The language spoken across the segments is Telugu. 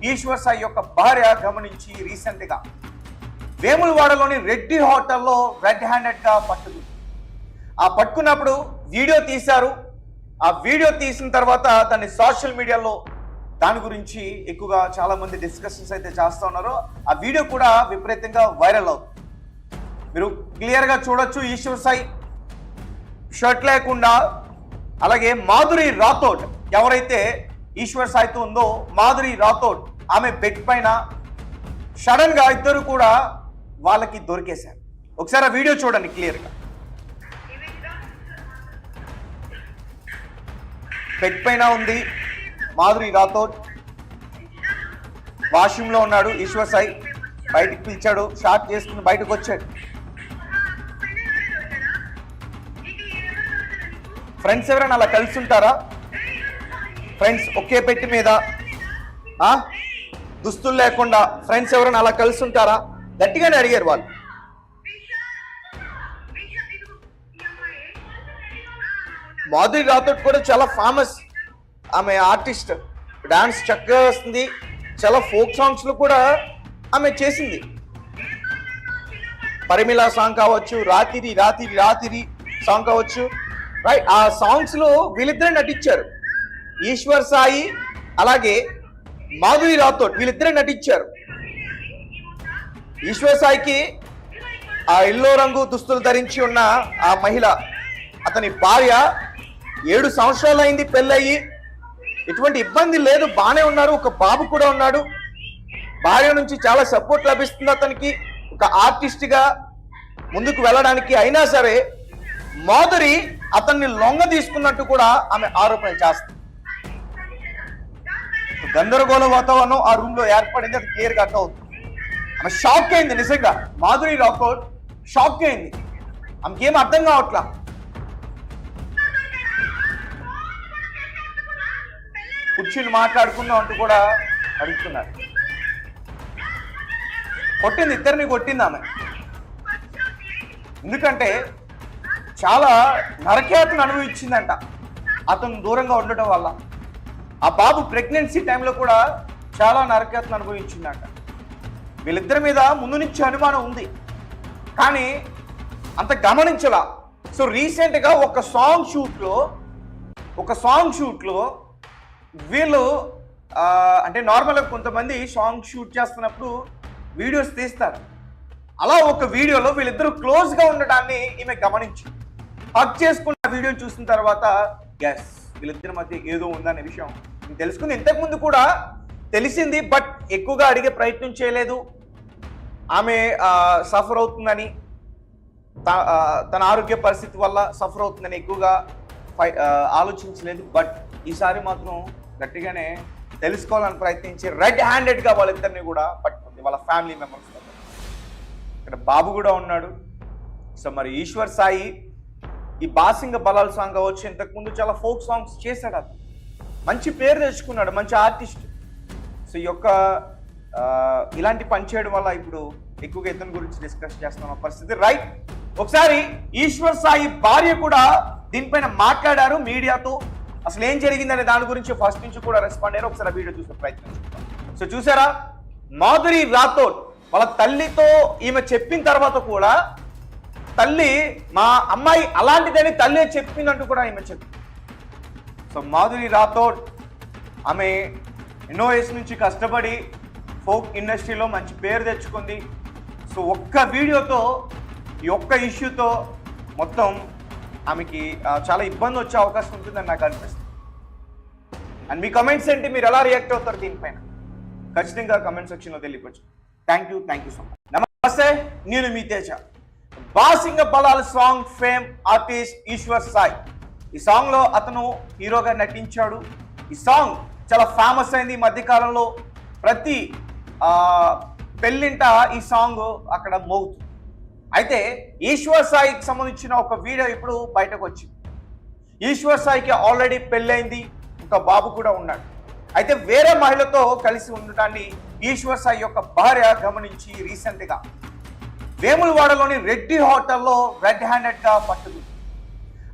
ఈశ్వర్ సాయి యొక్క భార్య గమనించి రీసెంట్ గా వేములవాడలోని రెడ్డి హోటల్లో రెడ్ హ్యాండెడ్ గా పట్టుకుంది. ఆ పట్టుకున్నప్పుడు వీడియో తీశారు. ఆ వీడియో తీసిన తర్వాత దాన్ని సోషల్ మీడియాలో దాని గురించి ఎక్కువగా చాలా మంది డిస్కషన్స్ అయితే చేస్తూ ఉన్నారు. ఆ వీడియో కూడా విపరీతంగా వైరల్ అవుతుంది. మీరు క్లియర్ గా చూడొచ్చు. ఈశ్వర్ సాయి షర్ట్ లేకుండా, అలాగే మాధురి రాథోడ్ ఎవరైతే ఈశ్వర్ సాయితో ఉందో మాధురి రాథోడ్ ఆమె బెడ్ పైన సడన్ గా ఇద్దరు కూడా వాళ్ళకి దొరికేశారు. ఒకసారి ఆ వీడియో చూడండి క్లియర్ గా. బెడ్ పైన ఉంది మాధురి రాథోడ్, వాష్రూమ్ లో ఉన్నాడు ఈశ్వర్ సాయి. బయటికి పిలిచాడు, షార్ట్ చేసుకుని బయటకు వచ్చాడు. ఫ్రెండ్స్ ఎవరైనా అలా కలిసి ఉంటారా? ఫ్రెండ్స్ ఒకే పెట్టి మీద దుస్తులు లేకుండా ఫ్రెండ్స్ ఎవరైనా అలా కలిసి ఉంటారా? గట్టిగానే అడిగారు వాళ్ళు. మాధురి రాథోడ్ కూడా చాలా ఫేమస్, ఆమె ఆర్టిస్ట్, డాన్స్ చక్కగా వస్తుంది. చాలా ఫోక్ సాంగ్స్ లో కూడా ఆమె చేసింది. పరిమిళ సాంగ్ కావచ్చు, రాతిరి రాతిరి రాతిరి సాంగ్ కావచ్చు, రైట్. ఆ సాంగ్స్ లో వీళ్ళిద్దరే నటించారు. ఈశ్వర్ సాయి అలాగే మాధురి రాథోడ్ వీళ్ళిద్దరే నటించారు. ఈశ్వర్ సాయికి ఆ ఎల్లో రంగు దుస్తులు ధరించి ఉన్న ఆ మహిళ అతని భార్య. 7 సంవత్సరాలు అయింది పెళ్ళయి, ఎటువంటి ఇబ్బంది లేదు, బానే ఉన్నారు. ఒక బాబు కూడా ఉన్నాడు. భార్య నుంచి చాలా సపోర్ట్ లభిస్తుంది అతనికి ఒక ఆర్టిస్ట్ గా ముందుకు వెళ్ళడానికి. అయినా సరే మాధురి అతన్ని లొంగ తీసుకున్నట్టు కూడా ఆమె ఆరోపణ చేస్తుంది. గందరగోళ వాతావరణం ఆ రూమ్ లో ఏర్పడింది. అది క్లియర్ గా అర్థమవుతుంది. ఆమె షాక్ అయింది. నిజంగా మాధురి రాథోడ్ షాక్ అయింది. ఆమెకేం అర్థం కావట్లా. కూర్చుని మాట్లాడుకుందాం అంటూ కూడా అడుగుతున్నారు. కొట్టింది, ఇద్దరిని కొట్టింది ఆమె. ఎందుకంటే చాలా నరకేతను అనుభవించిందంట అతను దూరంగా ఉండటం వల్ల. ఆ బాబు ప్రెగ్నెన్సీ టైంలో కూడా చాలా నరకేతను అనుభవించిందంట. వీళ్ళిద్దరి మీద ముందు నుంచి అనుమానం ఉంది, కానీ అంత గమనించలా. సో రీసెంట్ గా ఒక సాంగ్ షూట్ లో వీళ్ళు అంటే నార్మల్గా కొంతమంది సాంగ్ షూట్ చేస్తున్నప్పుడు వీడియోస్ తీస్తారు. అలా ఒక వీడియోలో వీళ్ళిద్దరూ క్లోజ్ గా ఉండడాన్ని ఈమె గమనించి హక్ చేసుకున్న వీడియో చూసిన తర్వాత ఎస్ వీళ్ళిద్దరి మధ్య ఏదో ఉందనే విషయం తెలుసుకుంది. ఇంతకుముందు కూడా తెలిసింది, బట్ ఎక్కువగా అడిగే ప్రయత్నం చేయలేదు. ఆమె సఫర్ అవుతుందని, తన ఆరోగ్య పరిస్థితి వల్ల సఫర్ అవుతుందని ఎక్కువగా ఆలోచించలేదు. బట్ ఈసారి మాత్రం గట్టిగానే తెలుసుకోవాలని ప్రయత్నించి రెడ్ హ్యాండెడ్ గా వాళ్ళిద్దరిని కూడా పట్టుకుంది, వాళ్ళ ఫ్యామిలీ మెంబర్స్. ఇక్కడ బాబు కూడా ఉన్నాడు. సో మరి ఈశ్వర్ సాయి ఈ బాసింగ బలాల్ సాంగ్ కావచ్చు, ఇంతకుముందు చాలా ఫోక్ సాంగ్స్ చేశాడు. అతను మంచి పేరు తెచ్చుకున్నాడు, మంచి ఆర్టిస్ట్. సో ఈ యొక్క ఇలాంటి పని చేయడం వల్ల ఇప్పుడు ఎక్కువగా ఇతని గురించి డిస్కస్ చేస్తున్న పరిస్థితి, రైట్. ఒకసారి ఈశ్వర్ సాయి భార్య కూడా దీనిపైన మాట్లాడారు మీడియాతో. అసలు ఏం జరిగిందనే దాని గురించి ఫస్ట్ నుంచి కూడా రెస్పాండ్ అయ్యారు. ఒకసారి వీడియో చూసే ప్రయత్నం చేద్దాం. సో చూసారా, మాధురి రాథోడ్ వాళ్ళ తల్లితో ఈమె చెప్పిన తర్వాత కూడా తల్లి మా అమ్మాయి అలాంటిదని తల్లి చెప్పిందంటూ కూడా ఈమె చెప్పింది. సో మాధురి రాథోడ్ ఆమె ఎన్నో ఏజ్ నుంచి కష్టపడి ఫోక్ ఇండస్ట్రీలో మంచి పేరు తెచ్చుకుంది. సో ఒక్క వీడియోతో, ఈ ఒక్క ఇష్యూతో మొత్తం ఆమెకి చాలా ఇబ్బంది వచ్చే అవకాశం ఉంటుందని నాకు అనిపిస్తుంది. అండ్ మీ కమెంట్స్ ఏంటి, మీరు ఎలా రియాక్ట్ అవుతారు దీనిపైన ఖచ్చితంగా కమెంట్ సెక్షన్లో తెలియవచ్చు. Thank you so much. నమస్తే, నేను మీ తేజ. బాసింగ బలాల్ song fame artist Eshwar Sai. ఈ సాంగ్ లో అతను హీరోగా నటించాడు. ఈ సాంగ్ చాలా ఫేమస్ అయింది ఈ మధ్యకాలంలో. ప్రతి పెళ్ళింట ఈ సాంగ్ అక్కడ మోగుతుంది. అయితే ఈశ్వర్ సాయికి సంబంధించిన ఒక వీడియో ఇప్పుడు బయటకు వచ్చింది. ఈశ్వర్ సాయికి ఆల్రెడీ పెళ్ళైంది, ఒక బాబు కూడా ఉన్నాడు. అయితే వేరే మహిళతో కలిసి ఉండటాన్ని ఈశ్వర్ సాయి యొక్క భార్య గమనించి రీసెంట్ గా వేములవాడలోని రెడ్డి హోటల్లో రెడ్ హ్యాండెడ్ గా పట్టుకుంది.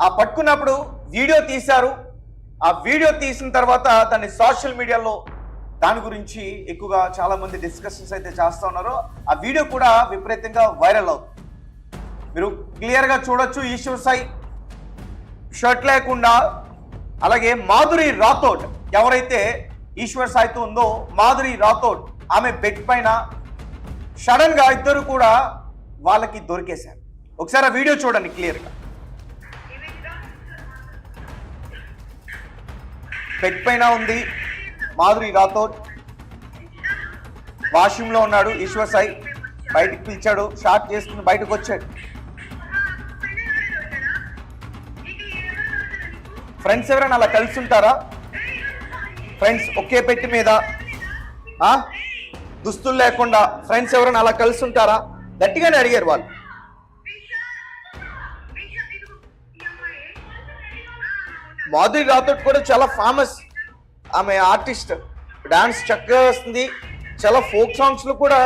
ఆ పట్టుకున్నప్పుడు వీడియో తీశారు. ఆ వీడియో తీసిన తర్వాత దాన్ని సోషల్ మీడియాలో దాని గురించి ఎక్కువగా చాలా మంది డిస్కషన్స్ అయితే చేస్తూ ఉన్నారు. ఆ వీడియో కూడా విపరీతంగా వైరల్ అవుతుంది. మీరు క్లియర్గా చూడొచ్చు. ఈశ్వర్ సాయి షర్ట్ లేకుండా, అలాగే మాధురి రాథోడ్ ఎవరైతే ఈశ్వర్ సాయితో ఉందో మాధురి రాథోడ్ ఆమె బెడ్ పైన సడన్ గా ఇద్దరు కూడా వాళ్ళకి దొరికేశారు. ఒకసారి ఆ వీడియో చూడండి క్లియర్గా. బెడ్ పైన ఉంది మాధురి రాథోడ్, వాష్రూమ్ లో ఉన్నాడు ఈశ్వర్ సాయి. బయటికి పిలిచాడు, షాట్ చేసుకుని బయటకు వచ్చాడు. ఫ్రెండ్స్ ఎవరైనా అలా కలిసి ఉంటారా? ఫ్రెండ్స్ ఒకే పెట్టి మీద దుస్తులు లేకుండా ఫ్రెండ్స్ ఎవరైనా అలా కలిసి ఉంటారా? గట్టిగానే అడిగారు వాళ్ళు. మాధురి రాథోడ్ కూడా చాలా ఫేమస్, ఆమె ఆర్టిస్ట్, డాన్స్ చక్కగా వస్తుంది, చాలా ఫోక్ సాంగ్స్ లో కూడా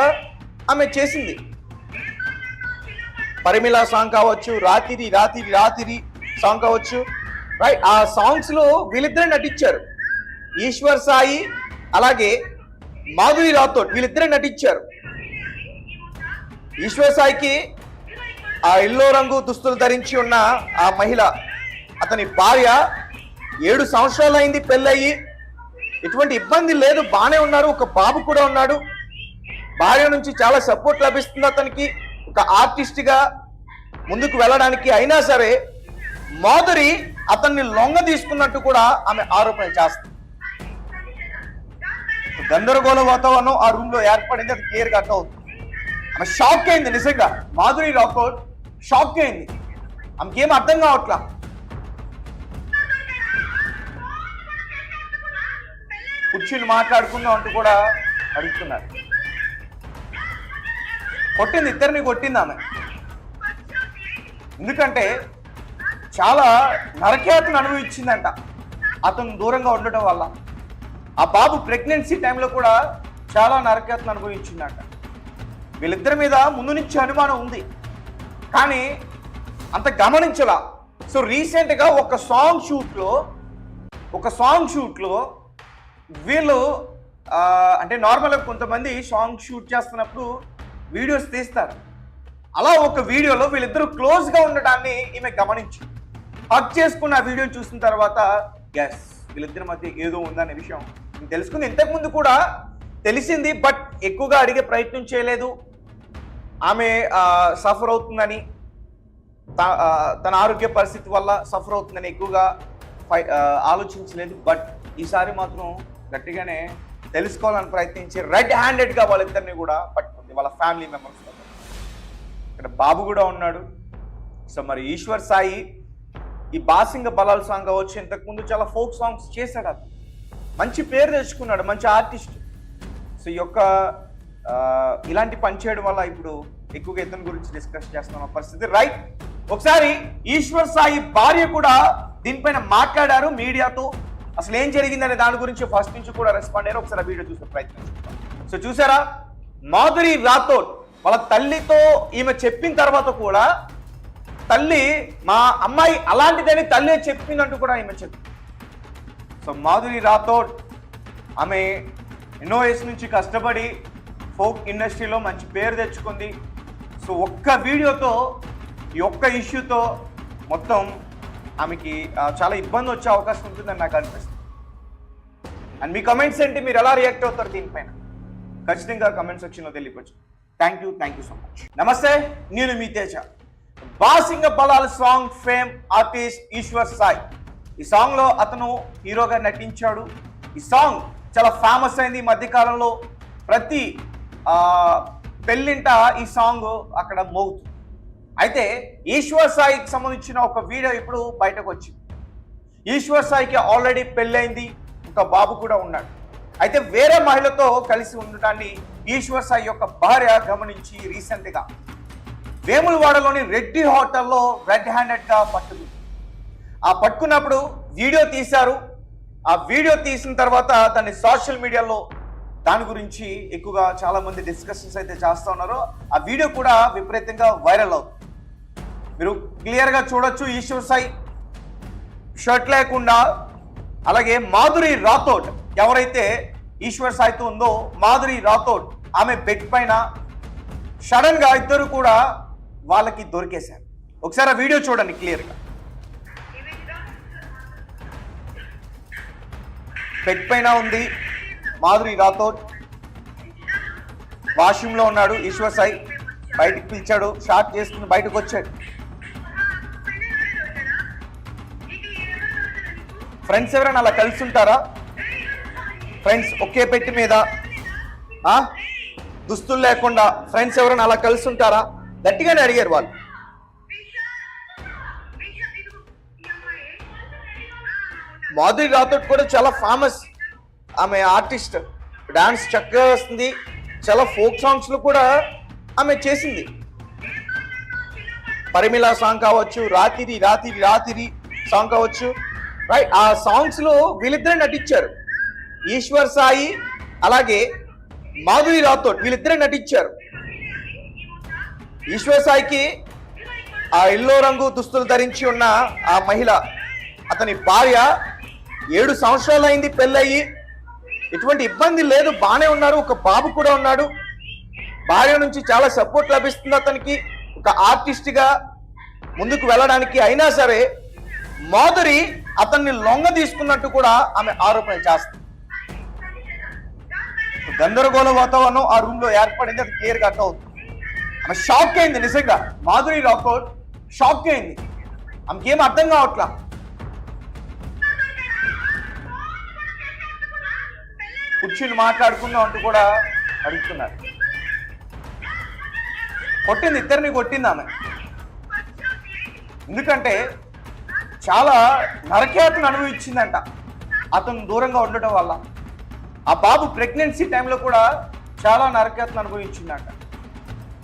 ఆమె చేసింది. పరిమిళ సాంగ్ కావచ్చు, రాతిరి రాతిరి రాతిరి సాంగ్ కావచ్చు, రైట్? ఆ సాంగ్స్ లో వీళ్ళిద్దరే నటించారు. ఈశ్వర్ సాయి అలాగే మాధురి రాథోడ్ వీళ్ళిద్దరే నటించారు. ఈశ్వర్ సాయికి ఆ ఎల్లో రంగు దుస్తులు ధరించి ఉన్న ఆ మహిళ అతని భార్య. 7 సంవత్సరాలు అయింది పెళ్ళయి, ఎటువంటి ఇబ్బంది లేదు, బాగానే ఉన్నారు. ఒక బాబు కూడా ఉన్నాడు. భార్య నుంచి చాలా సపోర్ట్ లభిస్తుంది అతనికి ఒక ఆర్టిస్ట్ గా ముందుకు వెళ్ళడానికి. అయినా సరే మాధురి అతన్ని లొంగ తీసుకున్నట్టు కూడా ఆమె ఆరోపణ చేస్తుంది. గందరగోళ వాతావరణం ఆ రూమ్ లో ఏర్పడింది, అది క్లియర్ గా అర్థమవుతుంది. ఆమె షాక్ అయింది, నిజంగా మాధురి రాథోడ్ షాక్ అయింది. ఆమెకేం అర్థం కావట్లా. కూర్చుని మాట్లాడుకుందాం అంటూ కూడా అడుగుతున్నారు. కొట్టింది, ఇద్దరిని కొట్టింది ఆమె. ఎందుకంటే చాలా నరకేతను అనుభవించిందంట అతను దూరంగా ఉండటం వల్ల. ఆ బాబు ప్రెగ్నెన్సీ టైంలో కూడా చాలా నరకేతను అనుభవించిందంట. వీళ్ళిద్దరి మీద ముందు నుంచి అనుమానం ఉంది, కానీ అంత గమనించలా. సో రీసెంట్గా ఒక సాంగ్ షూట్లో వీళ్ళు అంటే నార్మల్గా కొంతమంది సాంగ్ షూట్ చేస్తున్నప్పుడు వీడియోస్ తీస్తారు. అలా ఒక వీడియోలో వీళ్ళిద్దరూ క్లోజ్గా ఉండడాన్ని ఈమె గమనించింది. హక్ చేసుకున్న ఆ వీడియోని చూసిన తర్వాత ఎస్, వీళ్ళిద్దరి మధ్య ఏదో ఉందనే విషయం తెలుసుకుంది. ఇంతకుముందు కూడా తెలిసింది, బట్ ఎక్కువగా అడిగే ప్రయత్నం చేయలేదు. ఆమె సఫర్ అవుతుందని, తన ఆరోగ్య పరిస్థితి వల్ల సఫర్ అవుతుందని ఎక్కువగా ఆలోచించలేదు. బట్ ఈసారి మాత్రం గట్టిగానే తెలుసుకోవాలని ప్రయత్నించి రెడ్ హ్యాండెడ్గా వాళ్ళిద్దరిని కూడా పట్టుకుంది, వాళ్ళ ఫ్యామిలీ మెంబర్స్. ఇక్కడ బాబు కూడా ఉన్నాడు. సో మరి ఈశ్వర్ సాయి ఈ బాసింగ బలాల్ సాంగ్ కావచ్చు, ఇంతకుముందు చాలా ఫోక్ సాంగ్స్ చేశాడు. అతను మంచి పేరు తెచ్చుకున్నాడు, మంచి ఆర్టిస్ట్. సో ఈ యొక్క ఇలాంటి పని చేయడం వల్ల ఇప్పుడు ఎక్కువగా ఇతని గురించి డిస్కస్ చేస్తున్న పరిస్థితి, రైట్? ఒకసారి ఈశ్వర్ సాయి భార్య కూడా దీనిపైన మాట్లాడారు మీడియాతో. అసలు ఏం జరిగిందనే దాని గురించి ఫస్ట్ నుంచి కూడా రెస్పాండ్ అయ్యారు. ఒకసారి వీడియో చూసే ప్రయత్నం చేద్దాం. సో చూసారా, మాధురి రాథోడ్ వాళ్ళ తల్లితో ఈమె చెప్పిన తర్వాత కూడా తల్లి మా అమ్మాయి అలాంటిదని తల్లి చెప్పిందంటూ కూడా ఈమె చెప్పింది. సో మాధురి రాథోడ్ ఆమె ఎన్నో ఏజ్ నుంచి కష్టపడి ఫోక్ ఇండస్ట్రీలో మంచి పేరు తెచ్చుకుంది. సో ఒక్క వీడియోతో, ఈ ఒక్క ఇష్యూతో మొత్తం ఆమెకి చాలా ఇబ్బంది వచ్చే అవకాశం ఉంటుందని నాకు అనిపిస్తుంది. అండ్ మీ కమెంట్స్ ఏంటి, మీరు ఎలా రియాక్ట్ అవుతారు దీనిపైన ఖచ్చితంగా కమెంట్ సెక్షన్లో తెలియవచ్చు. Thank you so much. నమస్తే, నేను మీ తేజ. బాసింగ బలాల్ song fame artist Eshwar Sai. ఈ సాంగ్లో అతను హీరోగా నటించాడు. ఈ సాంగ్ చాలా ఫేమస్ అయింది ఈ మధ్యకాలంలో. ప్రతి పెళ్ళింట ఈ సాంగ్ అక్కడ మోగుతుంది. అయితే ఈశ్వర్ సాయికి సంబంధించిన ఒక వీడియో ఇప్పుడు బయటకు వచ్చింది. ఈశ్వర్ సాయికి ఆల్రెడీ పెళ్ళైంది, ఒక బాబు కూడా ఉన్నాడు. అయితే వేరే మహిళతో కలిసి ఉండటాన్ని ఈశ్వర్ సాయి యొక్క భార్య గమనించి రీసెంట్గా వేములవాడలోని రెడ్డి హోటల్లో రెడ్ హ్యాండెడ్గా పట్టుకుంది. ఆ పట్టుకున్నప్పుడు వీడియో తీశారు. ఆ వీడియో తీసిన తర్వాత దాన్ని సోషల్ మీడియాలో దాని గురించి ఎక్కువగా చాలా మంది డిస్కషన్స్ అయితే చేస్తూ ఉన్నారు. ఆ వీడియో కూడా విపరీతంగా వైరల్ అవుతుంది. మీరు క్లియర్గా చూడొచ్చు. ఈశ్వర్ సాయి షర్ట్ లేకుండా, అలాగే మాధురి రాథోడ్ ఎవరైతే ఈశ్వర్ సాయితో ఉందో, మాధురి రాథోడ్ ఆమె బెడ్ పైన సడన్ గా ఇద్దరు కూడా వాళ్ళకి దొరికేశారు. ఒకసారి ఆ వీడియో చూడండి క్లియర్గా. బెడ్ పైన ఉంది మాధురి రాథోడ్, వాష్రూమ్ లో ఉన్నాడు ఈశ్వర్ సాయి. బయటికి పిలిచాడు, షాట్ చేసుకుని బయటకు వచ్చాడు. ఫ్రెండ్స్ ఎవరైనా అలా కలిసి ఉంటారా? ఫ్రెండ్స్ ఒకే పెట్టి మీద దుస్తులు లేకుండా ఫ్రెండ్స్ ఎవరైనా అలా కలిసి ఉంటారా? గట్టిగానే అడిగారు వాళ్ళు. మాధురి రాథోడ్ కూడా చాలా ఫేమస్, ఆమె ఆర్టిస్ట్, డాన్స్ చక్కగా వస్తుంది, చాలా ఫోక్ సాంగ్స్ లో కూడా ఆమె చేసింది. పరిమిళ సాంగ్ కావచ్చు, రాతిరి రాతిరి రాతిరి సాంగ్ కావచ్చు, రైట్? ఆ సాంగ్స్ లో వీళ్ళిద్దరే నటించారు. ఈశ్వర్ సాయి అలాగే మాధురి రాథోడ్ వీళ్ళిద్దరే నటించారు. ఈశ్వర్ సాయికి ఆ ఎల్లో రంగు దుస్తులు ధరించి ఉన్న ఆ మహిళ అతని భార్య. 7 సంవత్సరాలు అయింది పెళ్ళయి, ఎటువంటి ఇబ్బంది లేదు, బాగానే ఉన్నారు. ఒక బాబు కూడా ఉన్నాడు. భార్య నుంచి చాలా సపోర్ట్ లభిస్తుంది అతనికి ఒక ఆర్టిస్ట్ గా ముందుకు వెళ్ళడానికి. అయినా సరే మాధురి అతన్ని లొంగ తీసుకున్నట్టు కూడా ఆమె ఆరోపణ చేస్తుంది. గందరగోళ వాతావరణం ఆ రూమ్ లో ఏర్పడింది, అది క్లియర్ గా అర్థమవుతుంది. ఆమె షాక్ అయింది, నిజంగా మాధురి రాథోడ్ షాక్ అయింది. ఆమెకేం అర్థం కావట్లా. కూర్చుని మాట్లాడుకుందాం అంటూ కూడా అడుగుతున్నారు. కొట్టింది, ఇద్దరిని కొట్టింది ఆమె. ఎందుకంటే చాలా నరకేతను అనుభవించిందంట అతను దూరంగా ఉండటం వల్ల. ఆ బాబు ప్రెగ్నెన్సీ టైంలో కూడా చాలా నరకేతను అనుభవించిందంట.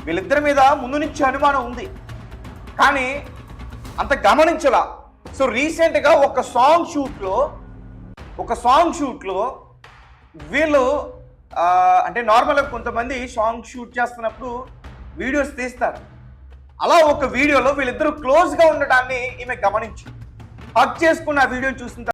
వీళ్ళిద్దరి మీద ముందు నుంచి అనుమానం ఉంది, కానీ అంత గమనించలా. సో రీసెంట్గా ఒక సాంగ్ షూట్లో వీళ్ళు అంటే నార్మల్గా కొంతమంది సాంగ్ షూట్ చేస్తున్నప్పుడు వీడియోస్ తీస్తారు. అలా ఒక వీడియోలో వీళ్ళిద్దరూ క్లోజ్గా ఉండటాన్ని ఈమె గమనించి హక్ చేసుకున్న ఆ వీడియోని చూసిన